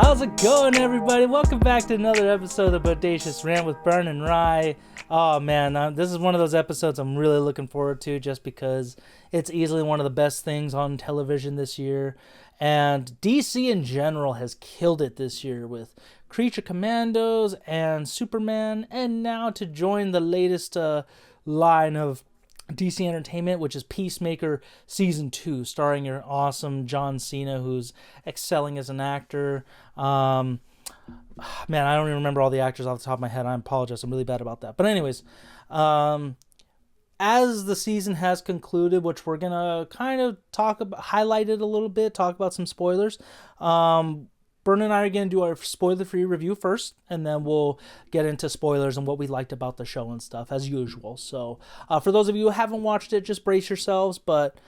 How's it going, everybody? Welcome back to another episode of Bodacious Rant with Burn and Rye. Oh man, this is one of those episodes I'm really looking forward to just because it's easily one of the best things on television this year. And DC in general has killed it this year with Creature Commandos and Superman, and now to join the latest line of DC Entertainment, which is Peacemaker Season 2, starring your awesome John Cena, who's excelling as an actor. Man, I don't even remember all the actors off the top of my head. I apologize. I'm really bad about that. But anyways, as the season has concluded, which we're going to kind of talk about, highlight it a little bit, talk about some spoilers. Bern and I are going to do our spoiler-free review first, and then we'll get into spoilers and what we liked about the show and stuff, as usual. So, for those of you who haven't watched it, just brace yourselves. But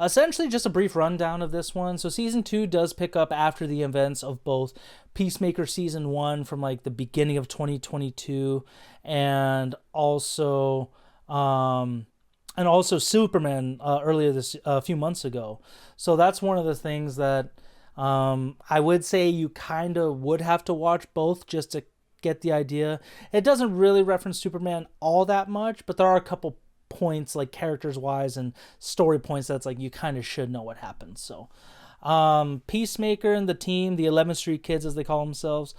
essentially, just a brief rundown of this one. So, Season 2 does pick up after the events of both Peacemaker Season 1 from, like, the beginning of 2022, and also Superman earlier a few months ago. So, that's one of the things that I would say you kind of would have to watch both just to get the idea. It doesn't really reference Superman all that much, but there are a couple points, like characters wise and story points, that's like you kind of should know what happens. So Peacemaker and the team, the 11th Street Kids as they call themselves,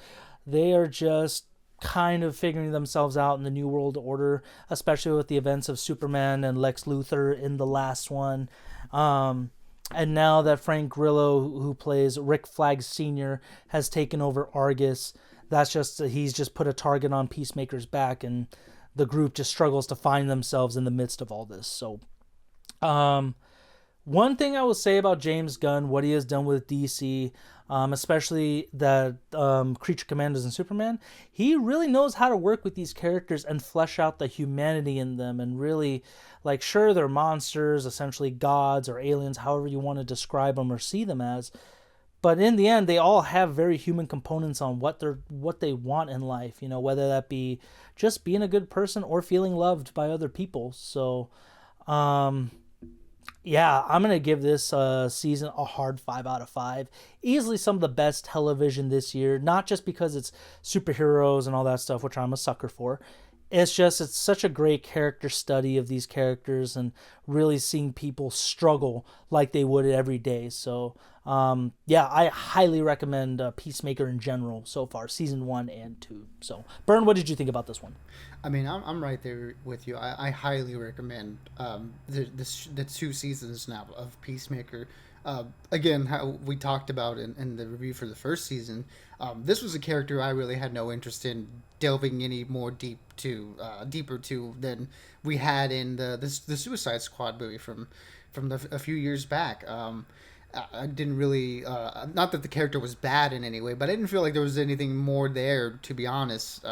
they are just kind of figuring themselves out in the New World Order, especially with the events of Superman and Lex Luthor in the last one. And now that Frank Grillo, who plays Rick Flag Sr., has taken over Argus, he's just put a target on Peacemaker's back, and the group just struggles to find themselves in the midst of all this. So, one thing I will say about James Gunn, what he has done with DC, especially the Creature Commandos and Superman, he really knows how to work with these characters and flesh out the humanity in them, and really, like, sure, they're monsters, essentially gods or aliens, however you want to describe them or see them as, but in the end, they all have very human components on what they want in life, you know, whether that be just being a good person or feeling loved by other people. So, yeah, I'm going to give this season a hard 5 out of 5. Easily some of the best television this year, not just because it's superheroes and all that stuff, which I'm a sucker for. It's such a great character study of these characters and really seeing people struggle like they would every day. So, yeah, I highly recommend Peacemaker in general so far, Season 1 and 2. So, Bern, what did you think about this one? I mean, I'm right there with you. I highly recommend the 2 seasons now of Peacemaker. Again, how we talked about in the review for the first season, this was a character I really had no interest in delving any more deeper to than we had in the Suicide Squad movie from a few years back. I didn't really, not that the character was bad in any way, but I didn't feel like there was anything more there, to be honest.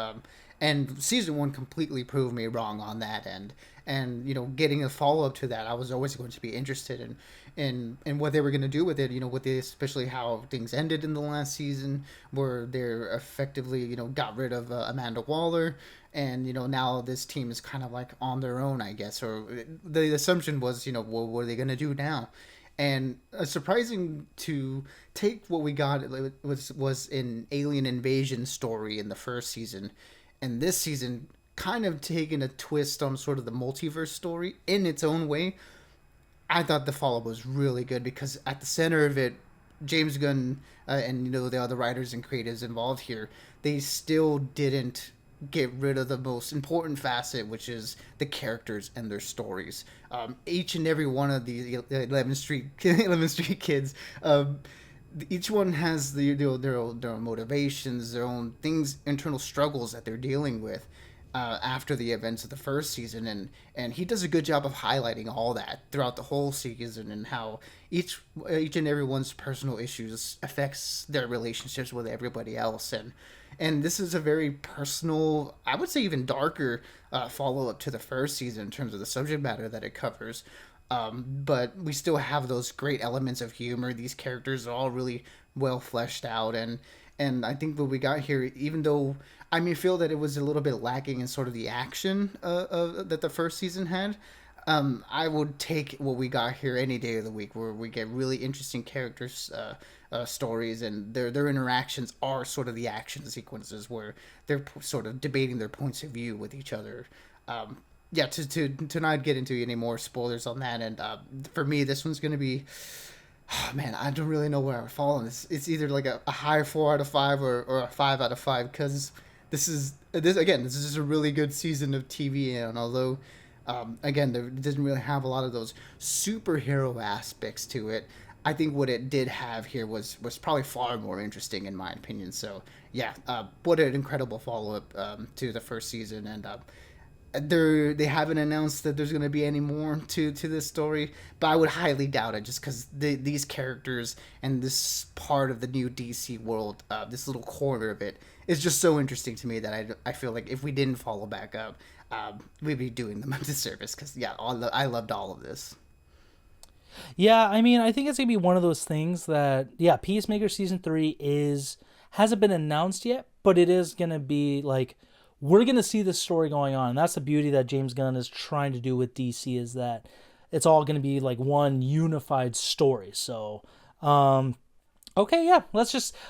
And season 1 completely proved me wrong on that end. And, you know, getting a follow-up to that, I was always going to be interested in what they were going to do with it, you know, especially how things ended in the last season, where they're effectively, you know, got rid of Amanda Waller. And, you know, now this team is kind of like on their own, I guess. Or the assumption was, you know, what are they going to do now? And surprising to take what we got was an alien invasion story in the first season, and this season kind of taking a twist on sort of the multiverse story in its own way. I thought the follow-up was really good because at the center of it, James Gunn and, you know, the other writers and creatives involved here, they still didn't get rid of the most important facet, which is the characters and their stories. Each and every one of the 11th Street kids, each one has their own motivations, their own things, internal struggles that they're dealing with after the events of the first season, and he does a good job of highlighting all that throughout the whole season, and how each and everyone's personal issues affects their relationships with everybody else. And this is a very personal, I would say even darker follow-up to the first season in terms of the subject matter that it covers. But we still have those great elements of humor. These characters are all really well fleshed out. And I think what we got here, even though I may feel that it was a little bit lacking in sort of the action that the first season had, I would take what we got here any day of the week, where we get really interesting characters, stories, and their interactions are sort of the action sequences where they're sort of debating their points of view with each other. Um, yeah, to not get into any more spoilers on that, and for me, this one's gonna be. Oh, man, I don't really know where I would fall on this. It's either like a high 4 out of 5 or a 5 out of 5 because this is just a really good season of TV, and although again, there doesn't really have a lot of those superhero aspects to it. I think what it did have here was probably far more interesting in my opinion. So yeah, what an incredible follow up to the first season, and they haven't announced that there's going to be any more to this story, but I would highly doubt it just because these characters and this part of the new DC world, this little corner of it, is just so interesting to me that I feel like if we didn't follow back up, we'd be doing them a disservice because yeah, I loved all of this. Yeah, I mean, I think it's gonna be one of those things that yeah, Peacemaker season 3 is hasn't been announced yet, but it is gonna be like we're gonna see this story going on. And that's the beauty that James Gunn is trying to do with DC is that it's all gonna be like one unified story. So okay, yeah.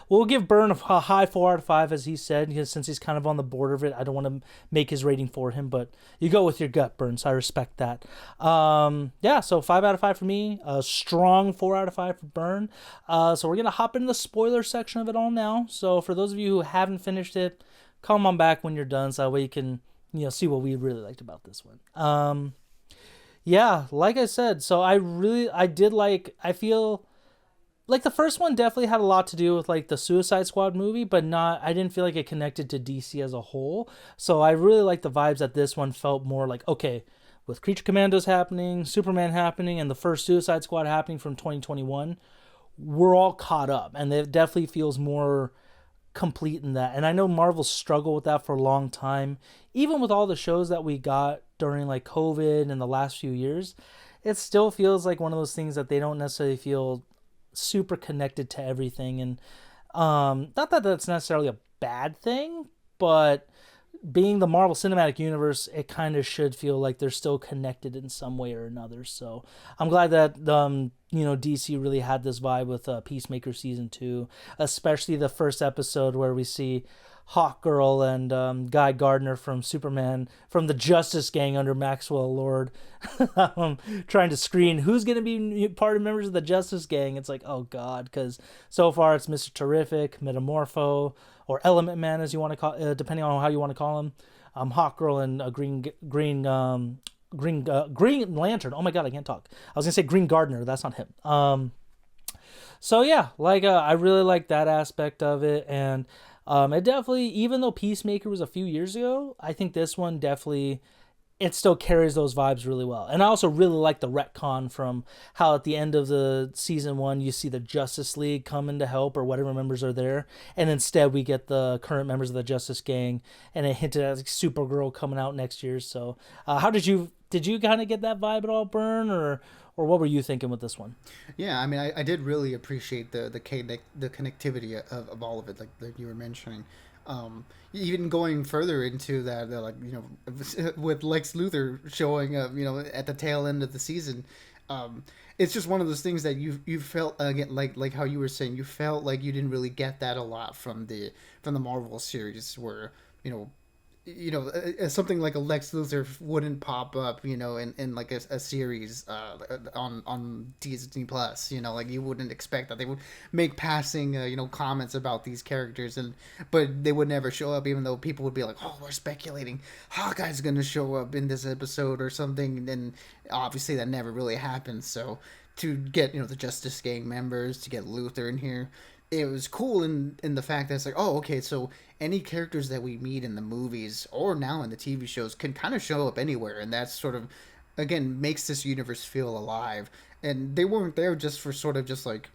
We'll give Byrne a high 4 out of 5 as he said, because since he's kind of on the border of it, I don't want to make his rating for him, but you go with your gut, Byrne. So I respect that. Yeah, so 5 out of 5 for me, a strong 4 out of 5 for Byrne. So we're gonna hop into the spoiler section of it all now. So for those of you who haven't finished it, come on back when you're done, so that way you can see what we really liked about this one. Yeah, like I said, so I did like I feel like the first one definitely had a lot to do with like the Suicide Squad movie, but not I didn't feel like it connected to DC as a whole. So I really like the vibes that this one felt more like okay, with Creature Commandos happening, Superman happening, and the first Suicide Squad happening from 2021, we're all caught up, and it definitely feels more complete in that. And I know Marvel struggled with that for a long time, even with all the shows that we got during like COVID and the last few years. It still feels like one of those things that they don't necessarily feel super connected to everything, and not that that's necessarily a bad thing, but being the Marvel Cinematic Universe, it kind of should feel like they're still connected in some way or another. So I'm glad that DC really had this vibe with Peacemaker season 2, especially the first episode where we see Hawkgirl and Guy Gardner from Superman from the Justice Gang under Maxwell Lord trying to screen who's going to be part of members of the Justice Gang. It's like, oh god, because so far it's Mr. Terrific, Metamorpho, or Element Man as you want to call, depending on how you want to call him. Hawkgirl and Green Lantern. Oh my god, I can't talk. I was gonna say Green Gardener. That's not him. So yeah, like I really like that aspect of it, and it definitely, even though Peacemaker was a few years ago, I think this one definitely it still carries those vibes really well. And I also really like the retcon from how at the end of the season 1 you see the Justice League coming to help or whatever members are there, and instead we get the current members of the Justice Gang, and it hinted at like Supergirl coming out next year. So how did you kind of get that vibe at all, Burn, or what were you thinking with this one? Yeah, I mean, I did really appreciate the connectivity of all of it, like you were mentioning. Even going further into that, like with Lex Luthor showing up, at the tail end of the season, it's just one of those things that you felt again, like how you were saying, you felt like you didn't really get that a lot from the Marvel series, where you know something like a Lex Luthor wouldn't pop up, in like a series on Disney Plus. Like you wouldn't expect that they would make passing, comments about these characters, but they would never show up, even though people would be like, "Oh, we're speculating Hawkeye's going to show up in this episode or something," and obviously that never really happens. So to get the Justice Gang members, to get Luthor in here, it was cool in the fact that it's like, oh, okay, so any characters that we meet in the movies or now in the TV shows can kind of show up anywhere, and that's sort of again makes this universe feel alive. And they weren't there just for sort of just like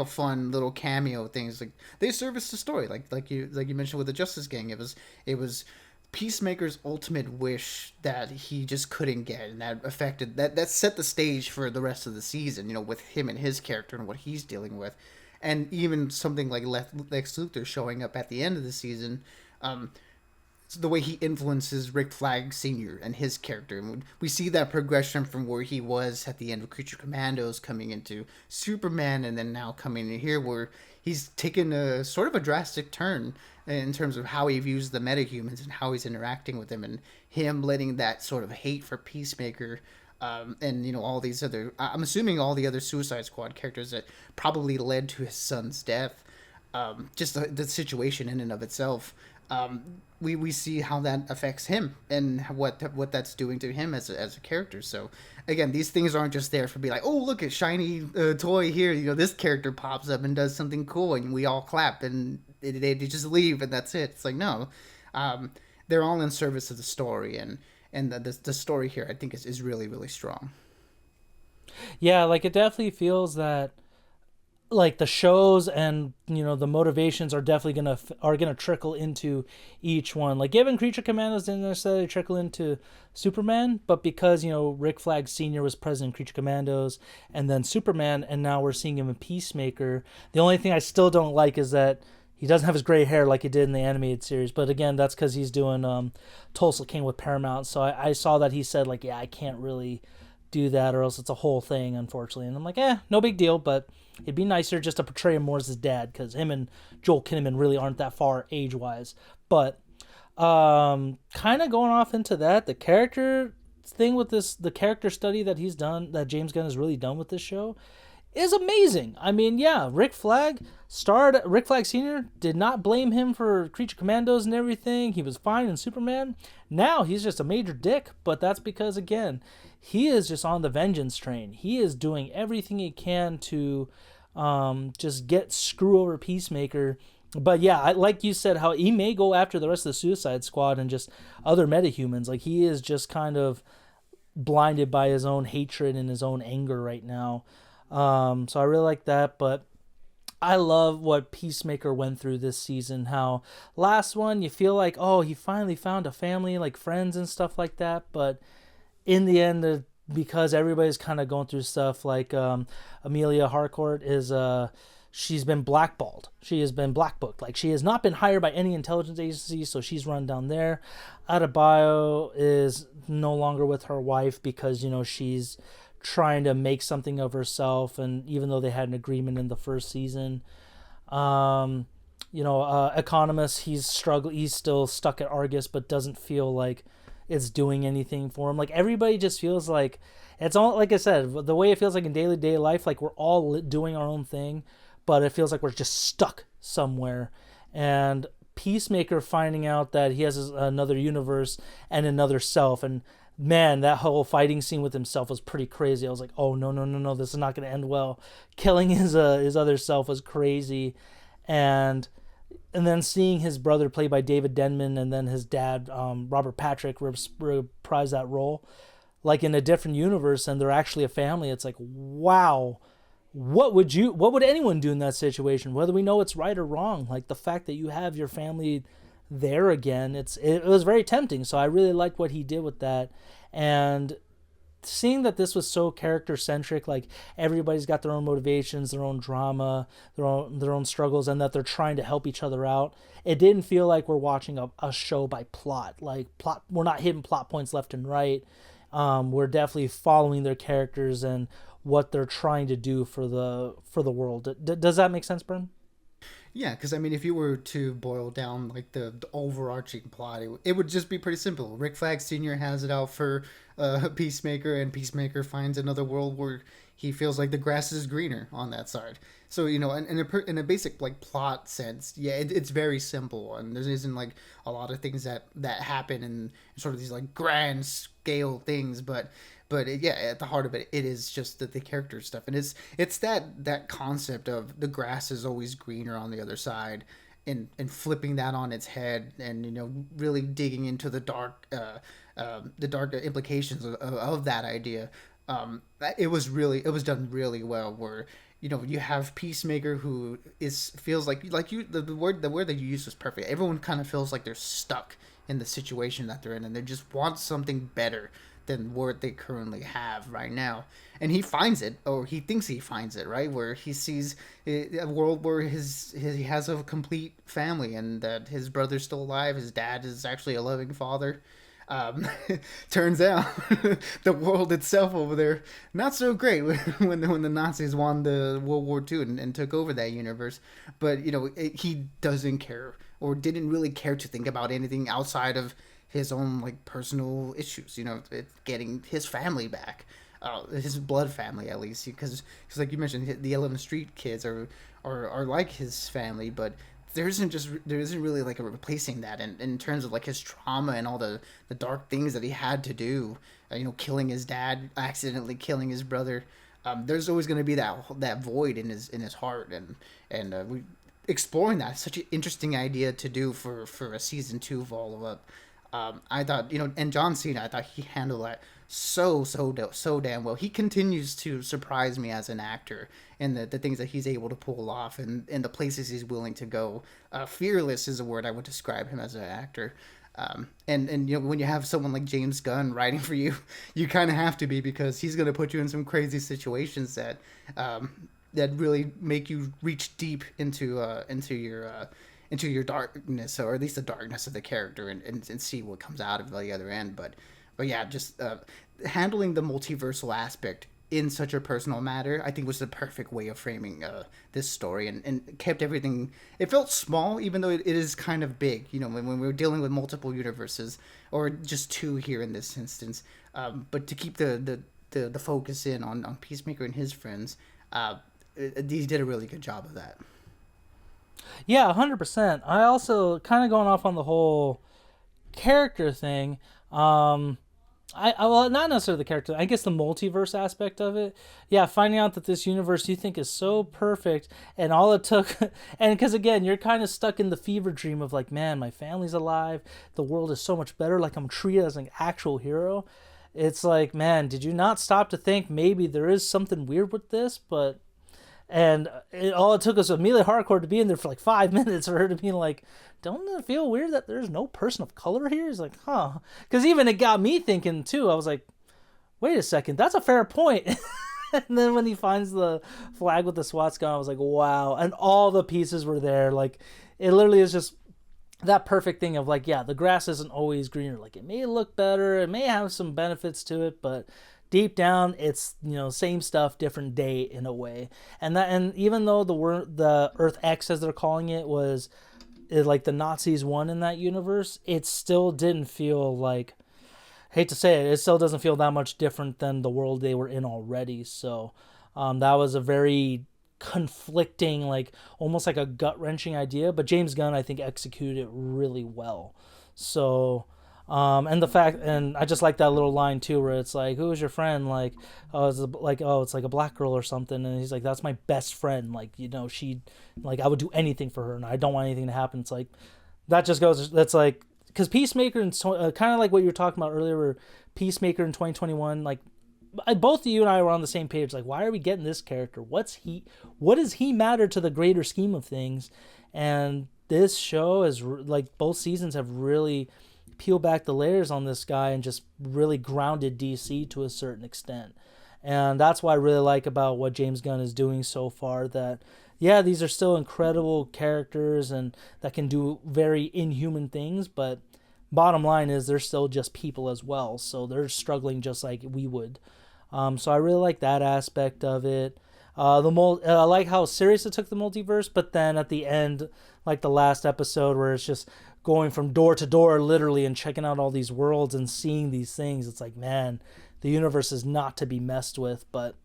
fun little cameo things. Like they serviced the story, like you mentioned with the Justice Gang. It was Peacemaker's ultimate wish that he just couldn't get, and that affected that set the stage for the rest of the season. With him and his character and what he's dealing with, and even something like Lex Luthor showing up at the end of the season, the way he influences Rick Flag Sr. and his character. And we see that progression from where he was at the end of Creature Commandos, coming into Superman, and then now coming in here where he's taken a sort of a drastic turn in terms of how he views the metahumans and how he's interacting with them, and him letting that sort of hate for Peacemaker. And all these other, I'm assuming all the other Suicide Squad characters that probably led to his son's death, just the situation in and of itself. We see how that affects him and what that's doing to him as a character. So again, these things aren't just there for be like, oh, look at shiny toy here. This character pops up and does something cool, and we all clap, and they just leave, and that's it. It's like, no, they're all in service of the story, and the story here, I think, is really, really strong. Yeah, like it definitely feels that like the shows and the motivations are definitely gonna trickle into each one. Like even Creature Commandos didn't necessarily trickle into Superman, but because Rick Flag Sr. was present in Creature Commandos and then Superman, and now we're seeing him in Peacemaker. The only thing I still don't like is that he doesn't have his gray hair like he did in the animated series. But again, that's because he's doing Tulsa King with Paramount. So I saw that he said like, yeah, I can't really do that, or else it's a whole thing, unfortunately. And I'm like, no big deal, but it'd be nicer just to portray him more as his dad, because him and Joel Kinnaman really aren't that far age wise. But kind of going off into that, the character thing with the character study that he's done, that James Gunn has really done with this show, is amazing. I mean, yeah, Rick Flag Sr. did not blame him for Creature Commandos and everything. He was fine in Superman. Now he's just a major dick, but that's because, again, he is just on the vengeance train. He is doing everything he can to just screw over Peacemaker. But yeah, like you said, how he may go after the rest of the Suicide Squad and just other metahumans. Like he is just kind of blinded by his own hatred and his own anger right now. So I really like that, but I love what Peacemaker went through this season. How last one, you feel like, oh, he finally found a family, like friends and stuff like that. But in the end, because everybody's kind of going through stuff, like Amelia Harcourt is, she's been blackballed. She has been blackbooked. Like she has not been hired by any intelligence agency, so she's run down there. Adebayo is no longer with her wife because, she's trying to make something of herself, and even though they had an agreement in the first season, Economist, he's still stuck at Argus, but doesn't feel like it's doing anything for him. Like everybody just feels like it's all, like I said, the way it feels like in day life, like we're all doing our own thing, but it feels like we're just stuck somewhere. And Peacemaker finding out that he has another universe and another self, and man, that whole fighting scene with himself was pretty crazy. I was like, oh no, this is not going to end well. Killing his other self was crazy, and then seeing his brother played by David Denman, and then his dad Robert Patrick reprise that role, like in a different universe, and they're actually a family. It's like, wow, what would anyone do in that situation? Whether we know it's right or wrong, like the fact that you have your family there again, it was very tempting. So I really liked what he did with that, and seeing that this was so character centric, like everybody's got their own motivations, their own drama, their own struggles, and that they're trying to help each other out. It didn't feel like we're watching a show by plot. Like plot, we're not hitting plot points left and right. We're definitely following their characters and what they're trying to do for the world. Does that make sense, Bren? Yeah, because I mean, if you were to boil down like the overarching plot, it would just be pretty simple. Rick Flag Sr. has it out for Peacemaker, and Peacemaker finds another world where he feels like the grass is greener on that side. So in a basic like plot sense, yeah, it's very simple, and there isn't like a lot of things that happen in sort of these like grand scale things, but yeah, at the heart of it, it is just the character stuff, and it's that concept of the grass is always greener on the other side, and flipping that on its head, and really digging into the dark implications of that idea. It was done really well. Where you have Peacemaker, who feels like you the word that you used was perfect. Everyone kind of feels like they're stuck in the situation that they're in, and they just want something better. than what they currently have right now. And he finds it, or he thinks he finds it, right? Where he sees a world where he has a complete family, and that his brother's still alive. His dad is actually a loving father. Um, Turns out the world itself over there not so great when the Nazis won the World War II and took over that universe. But he doesn't care, or didn't really care to think about anything outside of his own like personal issues. Getting his family back, his blood family at least, because like you mentioned, the 11th Street kids are like his family, but there isn't really like a replacing that in terms of like his trauma and all the dark things that he had to do. Killing his dad, accidentally killing his brother. There's always going to be that void in his heart, and we exploring that, such an interesting idea to do for a season 2 follow up. I thought, and John Cena, I thought he handled that so damn well. He continues to surprise me as an actor, and the things that he's able to pull off, and the places he's willing to go. Fearless is a word I would describe him as an actor. And when you have someone like James Gunn writing for you, you kind of have to be, because he's going to put you in some crazy situations that really make you reach deep into your darkness, or at least the darkness of the character, and see what comes out of the other end. But yeah, just handling the multiversal aspect in such a personal matter, I think, was the perfect way of framing this story, and kept everything. It felt small, even though it is kind of big. When we're dealing with multiple universes, or just two here in this instance. But to keep the focus in on Peacemaker and his friends, he did a really good job of that. Yeah, 100%. I also kind of going off on the whole character thing. Well, not necessarily the character. I guess the multiverse aspect of it. Yeah, finding out that this universe you think is so perfect, and all it took, and because again, you're kind of stuck in the fever dream of like, man, my family's alive, the world is so much better, like I'm treated as an actual hero. It's like, man, did you not stop to think maybe there is something weird with this? But all it took was Amelia Harcourt to be in there for like 5 minutes for her to be like, don't it feel weird that there's no person of color here? He's like, huh? Because even it got me thinking too. I was like, wait a second, that's a fair point. And then when he finds the flag with the SWAT gun, I was like, wow. And all the pieces were there. Like, it literally is just that perfect thing of like, yeah, the grass isn't always greener. Like, it may look better, it may have some benefits to it, but deep down it's same stuff, different day in a way. And even though the Earth X, as they're calling it, was like the Nazis won in that universe, it still didn't feel like, hate to say it still doesn't feel that much different than the world they were in already. So that was a very conflicting, like almost like a gut-wrenching idea, but James Gunn, I think, executed it really well. So and the fact, and I just like that little line too, where it's like, who is your friend? Like, it's like a black girl or something, and he's like, that's my best friend. Like, she, like, I would do anything for her, and I don't want anything to happen. It's like, that just goes. That's like, because Peacemaker, and kind of like what you were talking about earlier, where Peacemaker in 2021, like, both you and I were on the same page. Like, why are we getting this character? What does he matter to the greater scheme of things? And this show is like, both seasons have really peel back the layers on this guy and just really grounded DC to a certain extent. And that's what I really like about what James Gunn is doing so far, that yeah, these are still incredible characters and that can do very inhuman things, but bottom line is they're still just people as well, so they're struggling just like we would. So I really like that aspect of it. I like how serious it took the multiverse, but then at the end, like the last episode where it's just going from door to door literally and checking out all these worlds and seeing these things, it's like, man, the universe is not to be messed with. But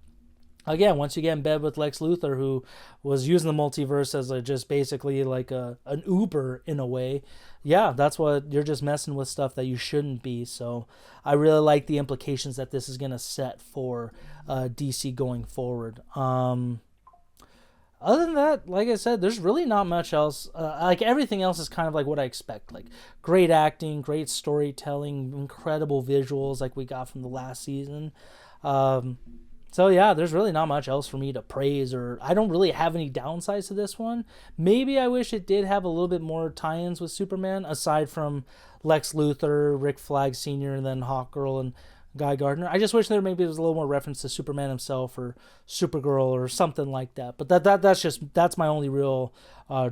again, once you get in bed with Lex Luthor, who was using the multiverse as just basically like an Uber in a way, yeah, that's what, you're just messing with stuff that you shouldn't be. So I really like the implications that this is going to set for DC going forward. Other than that, like I said, there's really not much else. Like, everything else is kind of like what I expect. Like, great acting, great storytelling, incredible visuals like we got from the last season. So yeah, there's really not much else for me to praise, or I don't really have any downsides to this one. Maybe I wish it did have a little bit more tie-ins with Superman, aside from Lex Luthor, Rick Flag Sr., and then Hawkgirl and Guy Gardner. I just wish there maybe was a little more reference to Superman himself or Supergirl or something like that. But that's my only real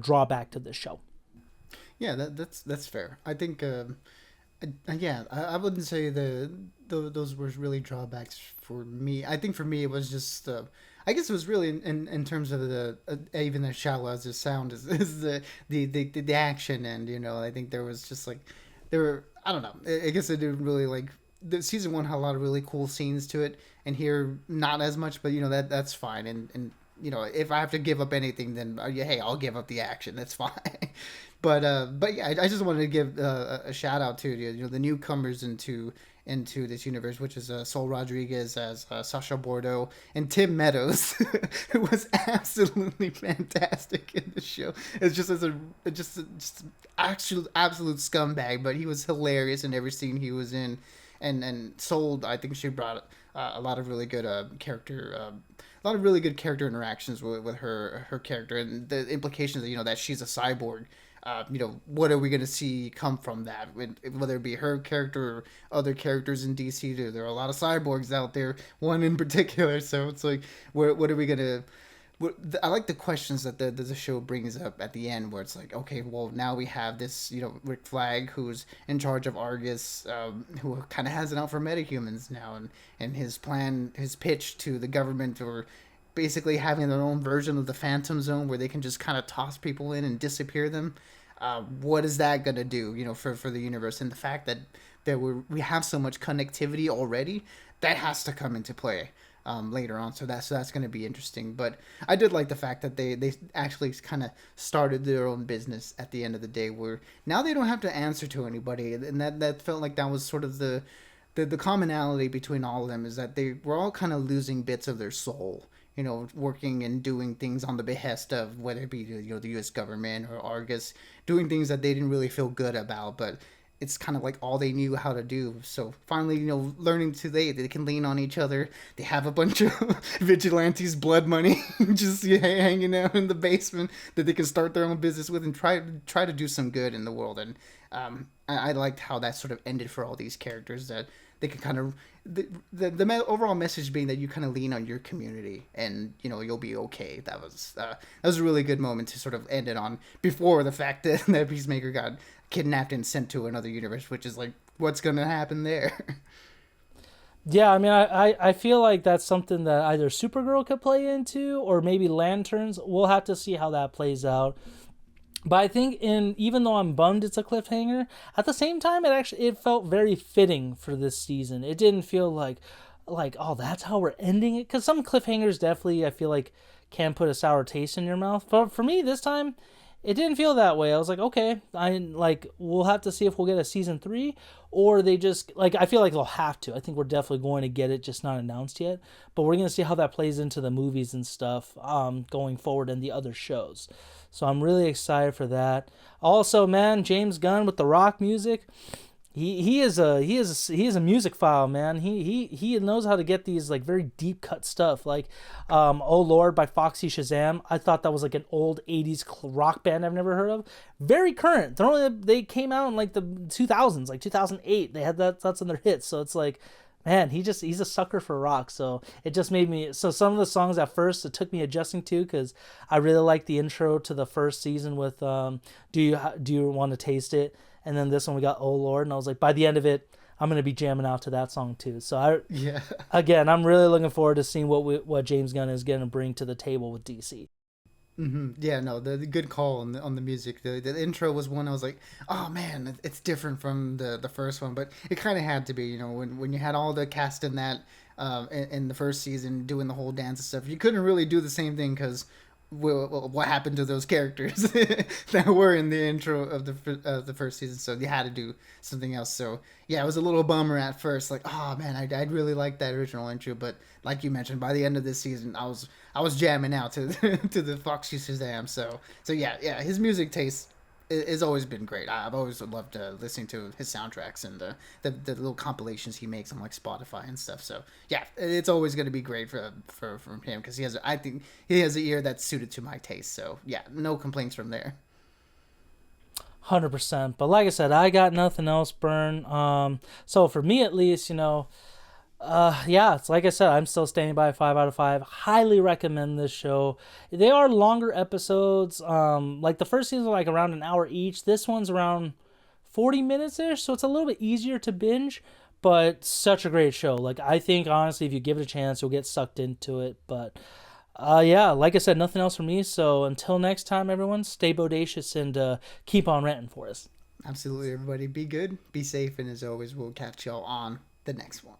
drawback to this show. Yeah, that's fair. I think yeah, I wouldn't say those were really drawbacks for me. I think for me it was just I guess it was really in terms of the even as shallow as the sound is the action, and I think there was just like there were, I don't know, I guess it didn't really like the season one had a lot of really cool scenes to it, and here not as much, but that's fine. And if I have to give up anything, then yeah, hey, I'll give up the action. That's fine. But yeah, I just wanted to give a shout out to the newcomers into this universe, which is Sol Rodriguez as Sasha Bordeaux and Tim Meadows, who was absolutely fantastic in the show. It's just just actual absolute scumbag, but he was hilarious in every scene he was in, and Sol, I think she brought a lot of really good character. A lot of really good character interactions with her character, and the implications that that she's a cyborg. What are we going to see come from that? Whether it be her character or other characters in DC, there are a lot of cyborgs out there, one in particular. So it's like, what are we going to. I like the questions that the show brings up at the end, where it's like, okay, well, now we have this, Rick Flag, who's in charge of Argus, who kind of has it out for metahumans now, and his plan, his pitch to the government, or basically having their own version of the Phantom Zone, where they can just kind of toss people in and disappear them. What is that gonna do, for the universe, and the fact that we have so much connectivity already, that has to come into play later on. So that's going to be interesting. But I did like the fact that they actually kind of started their own business at the end of the day, where now they don't have to answer to anybody, and that felt like that was sort of the commonality between all of them, is that they were all kind of losing bits of their soul, working and doing things on the behest of, whether it be the U.S. government or Argus, doing things that they didn't really feel good about, but it's kind of like all they knew how to do. So finally, learning they can lean on each other. They have a bunch of vigilantes, blood money, just hanging out in the basement that they can start their own business with and try to do some good in the world. And I liked how that sort of ended for all these characters, that they could kind of the overall message being that you kind of lean on your community, and you'll be okay. That was a really good moment to sort of end it on, before the fact that Peacemaker got kidnapped and sent to another universe, which is like, what's gonna happen there? Yeah, I mean, I feel like that's something that either Supergirl could play into, or maybe Lanterns. We'll have to see how that plays out. But I think, even though I'm bummed it's a cliffhanger, at the same time it felt very fitting for this season. It didn't feel like oh, that's how we're ending it, because some cliffhangers definitely, I feel like, can put a sour taste in your mouth. But for me this time, it didn't feel that way. I was like, okay, we'll have to see if we'll get a season 3, or they just, I feel like they'll have to. I think we're definitely going to get it, just not announced yet. But we're going to see how that plays into the movies and stuff going forward, and the other shows. So I'm really excited for that. Also, man, James Gunn with the rock music. He is a music file, man. He knows how to get these very deep cut stuff, like Oh Lord by Foxy Shazam. I thought that was like an old 80s rock band I've never heard of. Very current. They came out in the 2000s, like 2008. They had that's in their hits. So it's like, man, he's a sucker for rock. So it just made me. So some of the songs at first, it took me adjusting to, because I really liked the intro to the first season with Do you want to taste it? And then this one we got Oh Lord, and I was like, by the end of it, I'm gonna be jamming out to that song too. So Yeah. Again, I'm really looking forward to seeing what James Gunn is gonna bring to the table with DC. Yeah, no, the good call on the music. The intro was one I was like, oh man, it's different from the first one, but it kind of had to be, when you had all the cast in that in the first season doing the whole dance and stuff, you couldn't really do the same thing, because what happened to those characters that were in the intro of the first season. So you had to do something else. So yeah, it was a little bummer at first, like, oh man, I'd really like that original intro, but like you mentioned, by the end of this season, I was jamming out to to the Foxy Shazam. So yeah, his music taste has always been great. I've always loved listening to his soundtracks, and the little compilations he makes on Spotify and stuff. So yeah, it's always going to be great from him, because I think he has an ear that's suited to my taste. So yeah, no complaints from there. 100%. But like I said, I got nothing else, Burn. So for me at least, Yeah, it's like I said, I'm still standing by 5 out of 5. Highly recommend this show. They are longer episodes. Like the first season, like around an hour each. This one's around 40 minutes ish, so it's a little bit easier to binge. But such a great show. Like I think honestly, if you give it a chance, you'll get sucked into it. But yeah, like I said, nothing else from me. So until next time, everyone, stay bodacious and keep on ranting for us. Absolutely, everybody. Be good, be safe, and as always, we'll catch y'all on the next one.